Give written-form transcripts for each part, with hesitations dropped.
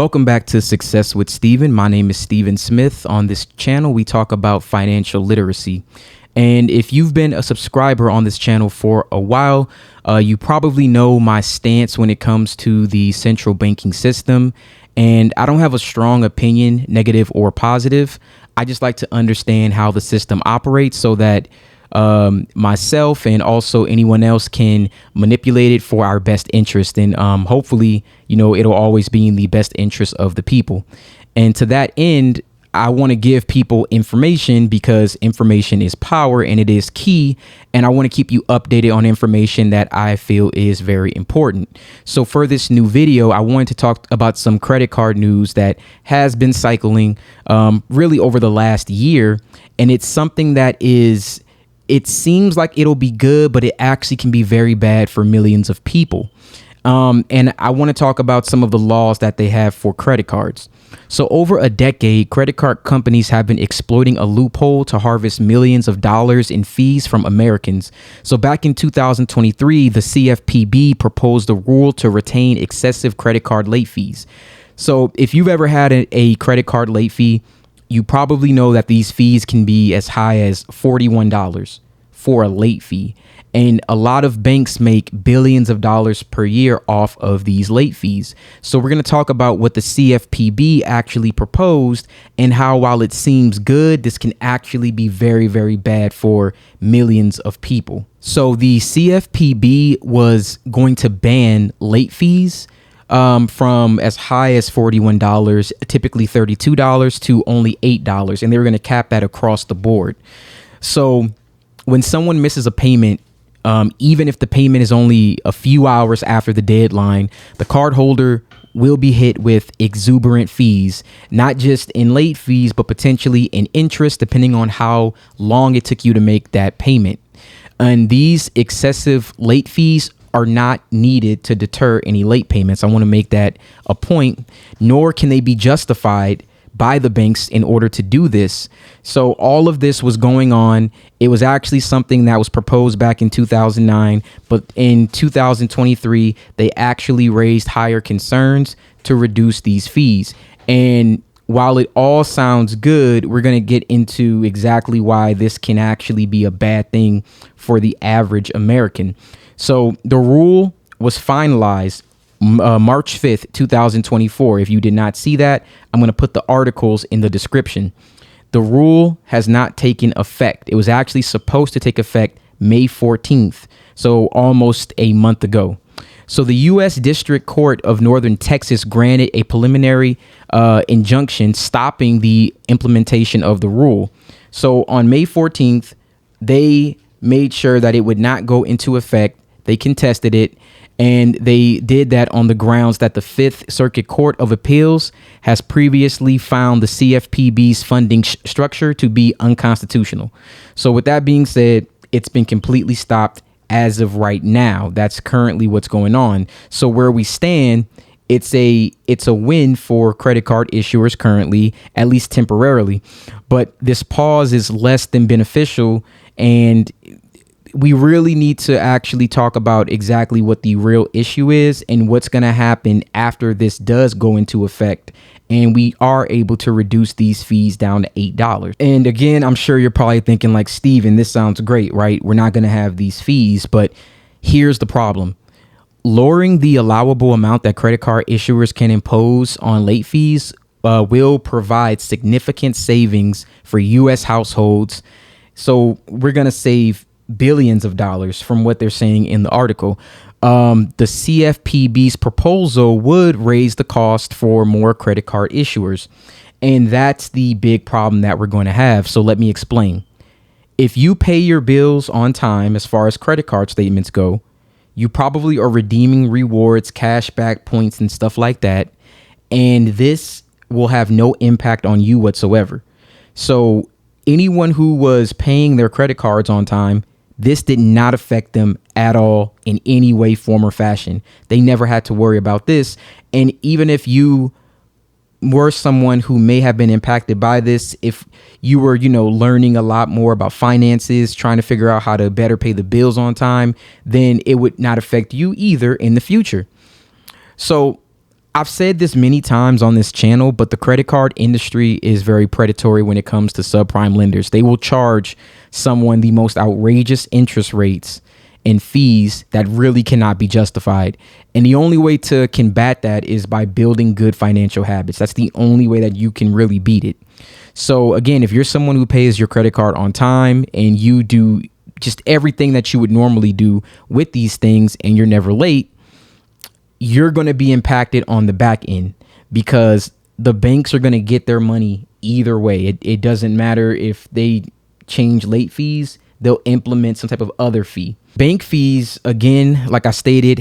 Welcome back to Success with Steven. My name is Steven Smith. On this channel, we talk about financial literacy. And if you've been a subscriber on this channel for a while, you probably know my stance when it comes to the central banking system. And I don't have a strong opinion, negative or positive. I just like to understand how the system operates so that myself and also anyone else can manipulate it for our best interest. And hopefully, it'll always be in the best interest of the people. And to that end, I want to give people information because information is power and it is key. And I want to keep you updated on information that I feel is very important. So for this new video, I wanted to talk about some credit card news that has been cycling really over the last year. And it's something that it seems like it'll be good, but it actually can be very bad for millions of people. And I want to talk about some of the laws that they have for credit cards. So over a decade, credit card companies have been exploiting a loophole to harvest millions of dollars in fees from Americans. So back in 2023, the CFPB proposed a rule to retain excessive credit card late fees. So if you've ever had a credit card late fee, you probably know that these fees can be as high as $41 for a late fee. And a lot of banks make billions of dollars per year off of these late fees. So we're going to talk about what the CFPB actually proposed and how, while it seems good, this can actually be very, very bad for millions of people. So the CFPB was going to ban late fees from as high as $41, typically $32 to only $8. And they were going to cap that across the board. So when someone misses a payment, even if the payment is only a few hours after the deadline, the cardholder will be hit with exuberant fees, not just in late fees, but potentially in interest, depending on how long it took you to make that payment. And these excessive late fees are not needed to deter any late payments. I want to make that a point, nor can they be justified by the banks in order to do this. So all of this was going on. It was actually something that was proposed back in 2009, but in 2023, they actually raised higher concerns to reduce these fees. And while it all sounds good, we're going to get into exactly why this can actually be a bad thing for the average American. So the rule was finalized March 5th, 2024. If you did not see that, I'm going to put the articles in the description. The rule has not taken effect. It was actually supposed to take effect May 14th, so almost a month ago. So the U.S. District Court of Northern Texas granted a preliminary injunction stopping the implementation of the rule. So on May 14th, they made sure that it would not go into effect. They contested it. And they did that on the grounds that the Fifth Circuit Court of Appeals has previously found the CFPB's funding structure to be unconstitutional. So with that being said, it's been completely stopped as of right now. That's currently what's going on. So where we stand, it's a win for credit card issuers currently, at least temporarily. But this pause is less than beneficial, and we really need to actually talk about exactly what the real issue is and what's going to happen after this does go into effect and we are able to reduce these fees down to $8. And again, I'm sure you're probably thinking like, Steven, this sounds great, right? We're not going to have these fees, but here's the problem. Lowering the allowable amount that credit card issuers can impose on late fees will provide significant savings for U.S. households. So we're going to save billions of dollars from what they're saying in the article. The CFPB's proposal would raise the cost for more credit card issuers. And that's the big problem that we're going to have. So let me explain. If you pay your bills on time, as far as credit card statements go, you probably are redeeming rewards, cashback points, and stuff like that. And this will have no impact on you whatsoever. So anyone who was paying their credit cards on time, this did not affect them at all in any way, form, or fashion. They never had to worry about this. And even if you were someone who may have been impacted by this, if you were, learning a lot more about finances, trying to figure out how to better pay the bills on time, then it would not affect you either in the future. So I've said this many times on this channel, but the credit card industry is very predatory when it comes to subprime lenders. They will charge someone the most outrageous interest rates and fees that really cannot be justified. And the only way to combat that is by building good financial habits. That's the only way that you can really beat it. So again, if you're someone who pays your credit card on time and you do just everything that you would normally do with these things and you're never late, you're going to be impacted on the back end because the banks are going to get their money either way. It doesn't matter if they change late fees, they'll implement some type of other fee. Bank fees, again, like I stated,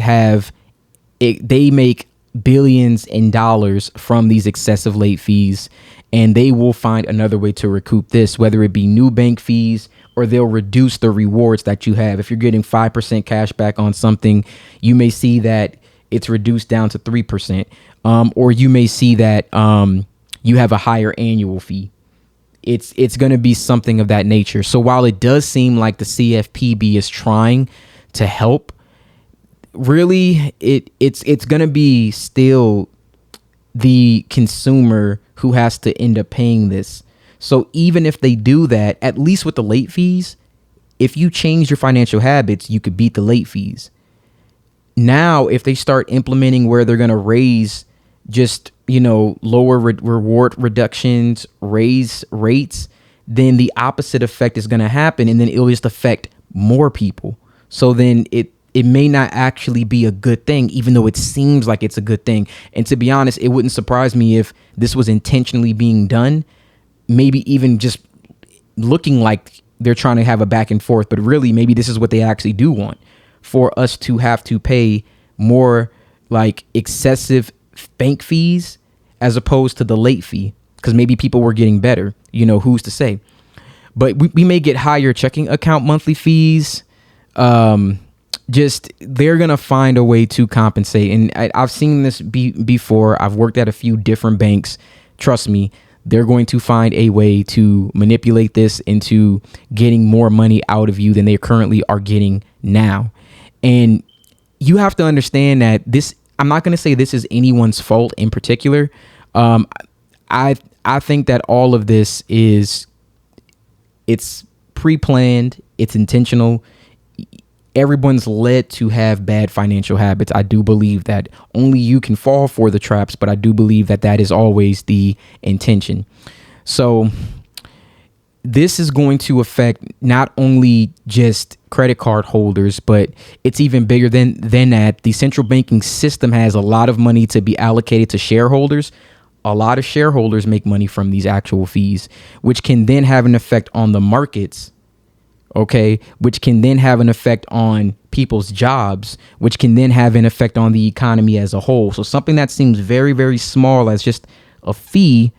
they make billions in dollars from these excessive late fees, and they will find another way to recoup this, whether it be new bank fees or they'll reduce the rewards that you have. If you're getting 5% cash back on something, you may see that it's reduced down to 3%, or you may see that you have a higher annual fee. It's going to be something of that nature. So while it does seem like the CFPB is trying to help, really it's going to be still the consumer who has to end up paying this. So even if they do that, at least with the late fees, if you change your financial habits, you could beat the late fees. Now, if they start implementing where they're going to raise just, lower reward reductions, raise rates, then the opposite effect is going to happen. And then it'll just affect more people. So then it may not actually be a good thing, even though it seems like it's a good thing. And to be honest, it wouldn't surprise me if this was intentionally being done, maybe even just looking like they're trying to have a back and forth. But really, maybe this is what they actually do want, for us to have to pay more like excessive bank fees as opposed to the late fee, because maybe people were getting better, who's to say. But we may get higher checking account monthly fees. Just they're going to find a way to compensate. And I've seen this before. I've worked at a few different banks. Trust me, they're going to find a way to manipulate this into getting more money out of you than they currently are getting now. And you have to understand that this, I'm not going to say this is anyone's fault in particular. I think that all of this it's pre-planned, it's intentional. Everyone's led to have bad financial habits. I do believe that only you can fall for the traps, but I do believe that that is always the intention. So this is going to affect not only just credit card holders, but it's even bigger than that. The central banking system has a lot of money to be allocated to shareholders. A lot of shareholders make money from these actual fees, which can then have an effect on the markets, okay, which can then have an effect on people's jobs, which can then have an effect on the economy as a whole. So something that seems very, very small as just a fee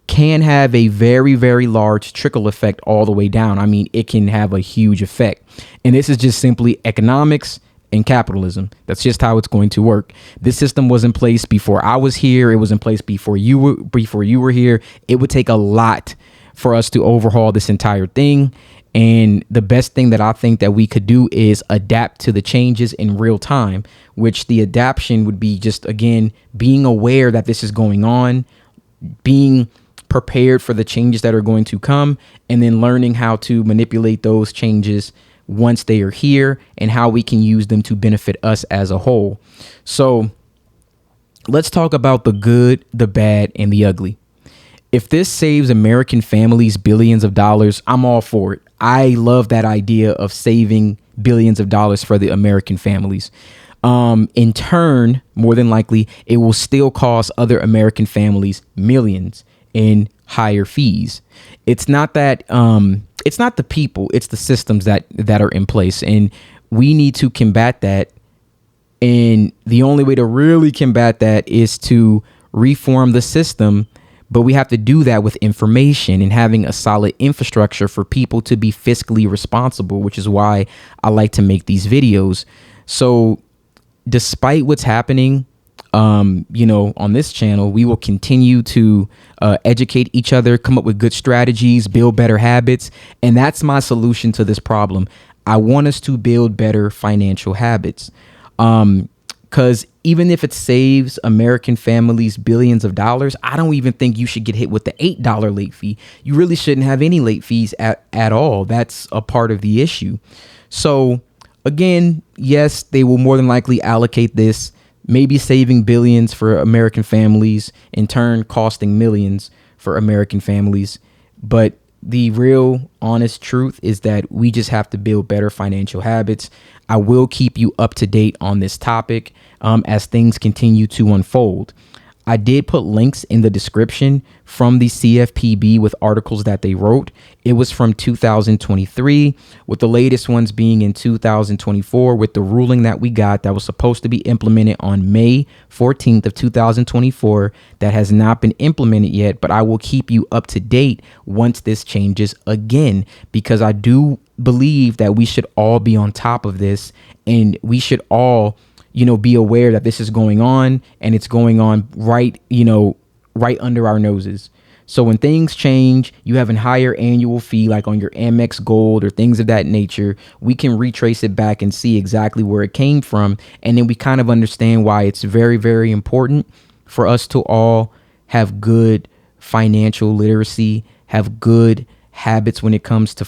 can have a very, very large trickle effect all the way down. I mean, it can have a huge effect. And this is just simply economics and capitalism. That's just how it's going to work. This system was in place before I was here. It was in place before you were here. It would take a lot for us to overhaul this entire thing. And the best thing that I think that we could do is adapt to the changes in real time, which the adaptation would be just, again, being aware that this is going on, being prepared for the changes that are going to come, and then learning how to manipulate those changes once they are here and how we can use them to benefit us as a whole. So let's talk about the good, the bad, and the ugly. If this saves American families billions of dollars, I'm all for it. I love that idea of saving billions of dollars for the American families. In turn, more than likely, it will still cost other American families millions in higher fees. It's not that it's not the people, it's the systems that are in place, and we need to combat that. And the only way to really combat that is to reform the system. But we have to do that with information and having a solid infrastructure for people to be fiscally responsible, which is why I like to make these videos. So despite what's happening, on this channel, we will continue to educate each other, come up with good strategies, build better habits. And that's my solution to this problem. I want us to build better financial habits. Because even if it saves American families billions of dollars, I don't even think you should get hit with the $8 late fee. You really shouldn't have any late fees at all. That's a part of the issue. So again, yes, they will more than likely allocate this, maybe saving billions for American families, in turn costing millions for American families. But the real honest truth is that we just have to build better financial habits. I will keep you up to date on this topic as things continue to unfold. I did put links in the description from the CFPB with articles that they wrote. It was from 2023, with the latest ones being in 2024, with the ruling that we got that was supposed to be implemented on May 14th of 2024 that has not been implemented yet. But I will keep you up to date once this changes again, because I do believe that we should all be on top of this, and we should all be aware that this is going on, and it's going on right under our noses. So when things change, you have a higher annual fee, like on your Amex Gold or things of that nature, we can retrace it back and see exactly where it came from. And then we kind of understand why it's very, very important for us to all have good financial literacy, have good habits when it comes to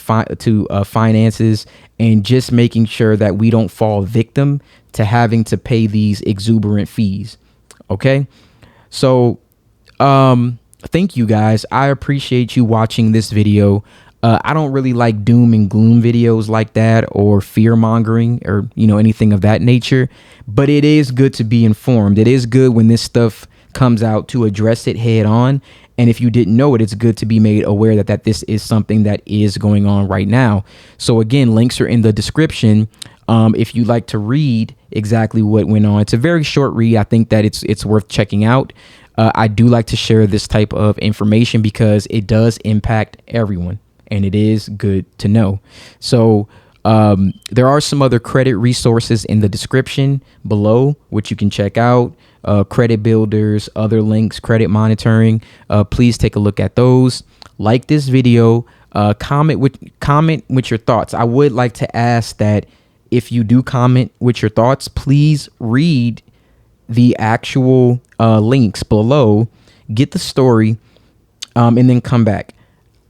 finances, and just making sure that we don't fall victim to having to pay these exuberant fees. Okay. So, thank you guys. I appreciate you watching this video. I don't really like doom and gloom videos like that, or fear mongering, or, anything of that nature, but it is good to be informed. It is good when this stuff comes out to address it head on. And if you didn't know it, it's good to be made aware that this is something that is going on right now. So again, links are in the description. If you'd like to read exactly what went on, it's a very short read. I think that it's worth checking out. I do like to share this type of information because it does impact everyone, and it is good to know. So there are some other credit resources in the description below, which you can check out. Credit builders, other links, credit monitoring. Please take a look at those. Like this video, comment with your thoughts. I would like to ask that if you do comment with your thoughts, please read the actual links below, get the story, and then come back.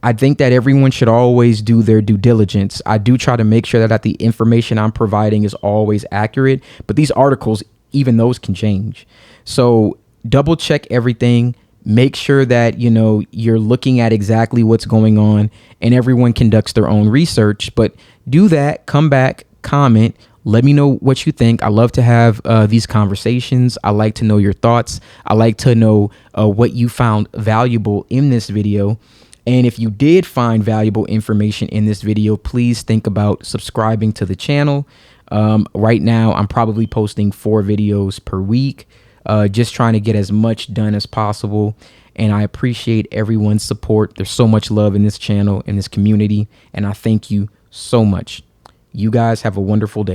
I think that everyone should always do their due diligence. I do try to make sure that the information I'm providing is always accurate, but these articles, even those can change. So double check everything. Make sure that, you're looking at exactly what's going on, and everyone conducts their own research. But do that, come back, comment, let me know what you think. I love to have these conversations. I like to know your thoughts. I like to know what you found valuable in this video. And if you did find valuable information in this video, please think about subscribing to the channel. Right now, I'm probably posting 4 videos per week, just trying to get as much done as possible. And I appreciate everyone's support. There's so much love in this channel, in this community, and I thank you so much. You guys have a wonderful day.